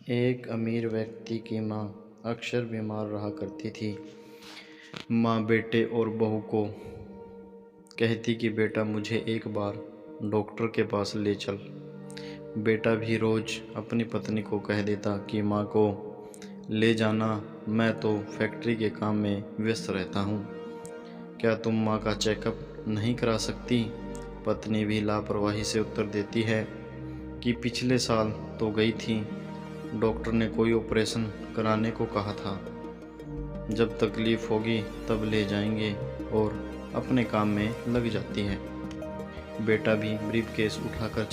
एक अमीर व्यक्ति की माँ अक्सर बीमार रहा करती थी। माँ बेटे और बहू को कहती कि बेटा मुझे एक बार डॉक्टर के पास ले चल। बेटा भी रोज़ अपनी पत्नी को कह देता कि माँ को ले जाना, मैं तो फैक्ट्री के काम में व्यस्त रहता हूँ, क्या तुम माँ का चेकअप नहीं करा सकती। पत्नी भी लापरवाही से उत्तर देती है कि पिछले साल तो गई थी, डॉक्टर ने कोई ऑपरेशन कराने को कहा था, जब तकलीफ़ होगी तब ले जाएंगे, और अपने काम में लग जाती है। बेटा भी ब्रीफकेस उठाकर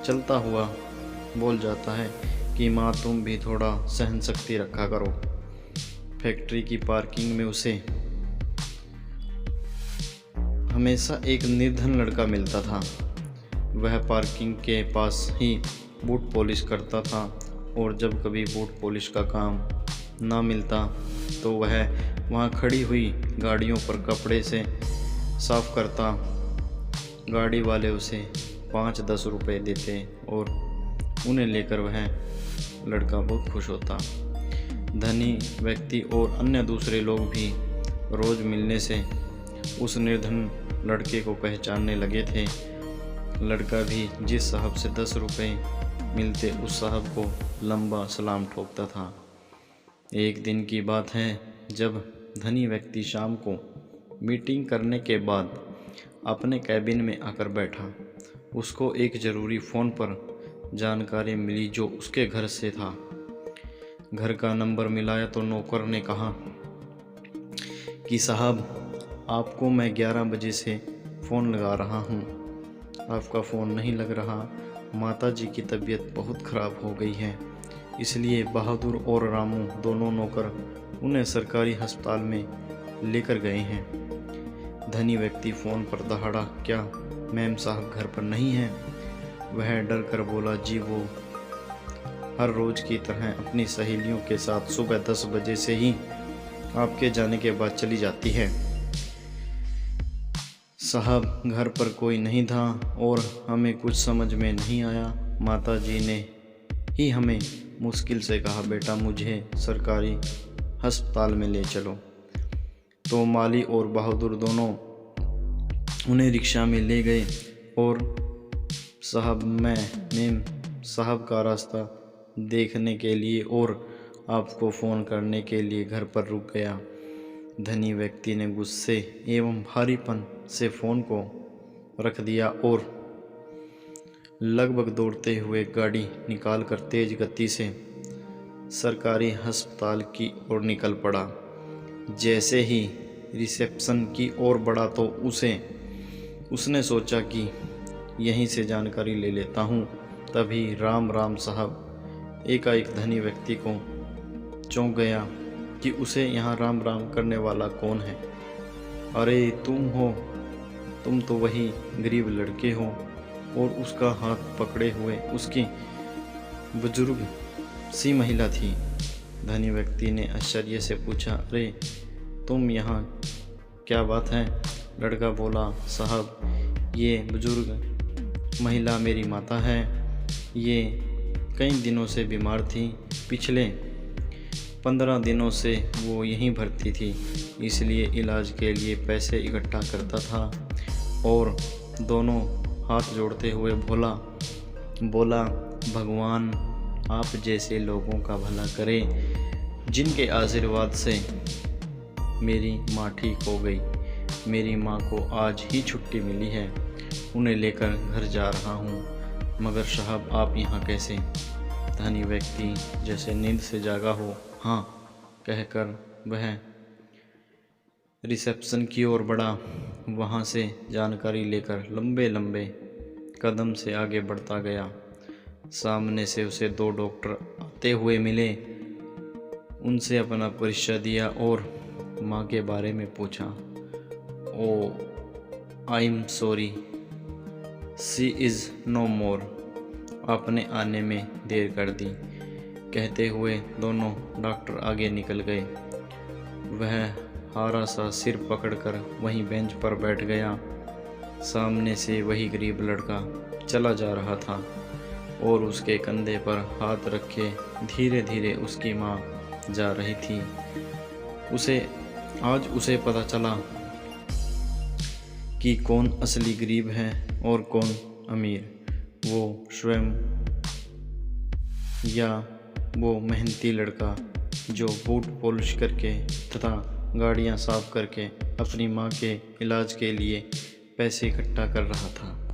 चलता हुआ बोल जाता है कि माँ तुम भी थोड़ा सहन शक्ति रखा करो। फैक्ट्री की पार्किंग में उसे हमेशा एक निर्धन लड़का मिलता था। वह पार्किंग के पास ही बूट पॉलिश करता था, और जब कभी बूट पॉलिश का काम ना मिलता तो वह वहाँ खड़ी हुई गाड़ियों पर कपड़े से साफ करता। गाड़ी वाले उसे 5-10 रुपए देते और उन्हें लेकर वह लड़का बहुत खुश होता। धनी व्यक्ति और अन्य दूसरे लोग भी रोज़ मिलने से उस निर्धन लड़के को पहचानने लगे थे। लड़का भी जिस साहब से 10 रुपए मिलते उस साहब को लंबा सलाम ठोकता था। एक दिन की बात है, जब धनी व्यक्ति शाम को मीटिंग करने के बाद अपने कैबिन में आकर बैठा। उसको एक ज़रूरी फ़ोन पर जानकारी मिली जो उसके घर से था। घर का नंबर मिलाया तो नौकर ने कहा कि साहब, आपको मैं 11 बजे से फ़ोन लगा रहा हूँ, आपका फ़ोन नहीं लग रहा। माताजी की तबीयत बहुत ख़राब हो गई है, इसलिए बहादुर और रामू दोनों नौकर उन्हें सरकारी अस्पताल में लेकर गए हैं। धनी व्यक्ति फ़ोन पर दहाड़ा, क्या मैम साहब घर पर नहीं हैं? वह डर कर बोला, जी वो हर रोज़ की तरह अपनी सहेलियों के साथ सुबह 10 बजे से ही आपके जाने के बाद चली जाती है। साहब घर पर कोई नहीं था और हमें कुछ समझ में नहीं आया। माताजी ने ही हमें मुश्किल से कहा, बेटा मुझे सरकारी अस्पताल में ले चलो। तो माली और बहादुर दोनों उन्हें रिक्शा में ले गए और साहब मैम साहब का रास्ता देखने के लिए और आपको फ़ोन करने के लिए घर पर रुक गया। धनी व्यक्ति ने गुस्से एवं भारीपन से फ़ोन को रख दिया और लगभग दौड़ते हुए गाड़ी निकालकर तेज़ गति से सरकारी अस्पताल की ओर निकल पड़ा। जैसे ही रिसेप्शन की ओर बढ़ा तो उसने सोचा कि यहीं से जानकारी ले लेता हूँ। तभी राम साहब एकाएक धनी व्यक्ति को चौंक गया कि उसे यहाँ राम करने वाला कौन है। अरे तुम हो, तुम तो वही गरीब लड़के हो। और उसका हाथ पकड़े हुए उसकी बुजुर्ग सी महिला थी। धनी व्यक्ति ने आश्चर्य से पूछा, अरे तुम यहाँ, क्या बात है? लड़का बोला, साहब ये बुजुर्ग महिला मेरी माता है, ये कई दिनों से बीमार थी। पिछले 15 दिनों से वो यहीं भर्ती थी, इसलिए इलाज के लिए पैसे इकट्ठा करता था। और दोनों हाथ जोड़ते हुए बोला, भगवान आप जैसे लोगों का भला करे, जिनके आशीर्वाद से मेरी माँ ठीक हो गई। मेरी माँ को आज ही छुट्टी मिली है, उन्हें लेकर घर जा रहा हूँ, मगर साहब आप यहाँ कैसे? धनी व्यक्ति जैसे नींद से जागा हो, हाँ कहकर वह रिसेप्शन की ओर बढ़ा। वहाँ से जानकारी लेकर लंबे कदम से आगे बढ़ता गया। सामने से उसे 2 डॉक्टर आते हुए मिले। उनसे अपना परिचय दिया और माँ के बारे में पूछा। Oh I am sorry, she is no more, आपने आने में देर कर दी, कहते हुए दोनों डॉक्टर आगे निकल गए। वह हारा सा सिर पकड़कर वहीं बेंच पर बैठ गया। सामने से वही गरीब लड़का चला जा रहा था। और उसके कंधे पर हाथ रखे धीरे धीरे उसकी माँ जा रही थी। आज उसे पता चला कि कौन असली गरीब है और कौन अमीर, वो स्वयं या वो मेहनती लड़का जो बूट पॉलिश करके तथा गाड़ियाँ साफ करके अपनी माँ के इलाज के लिए पैसे इकट्ठा कर रहा था।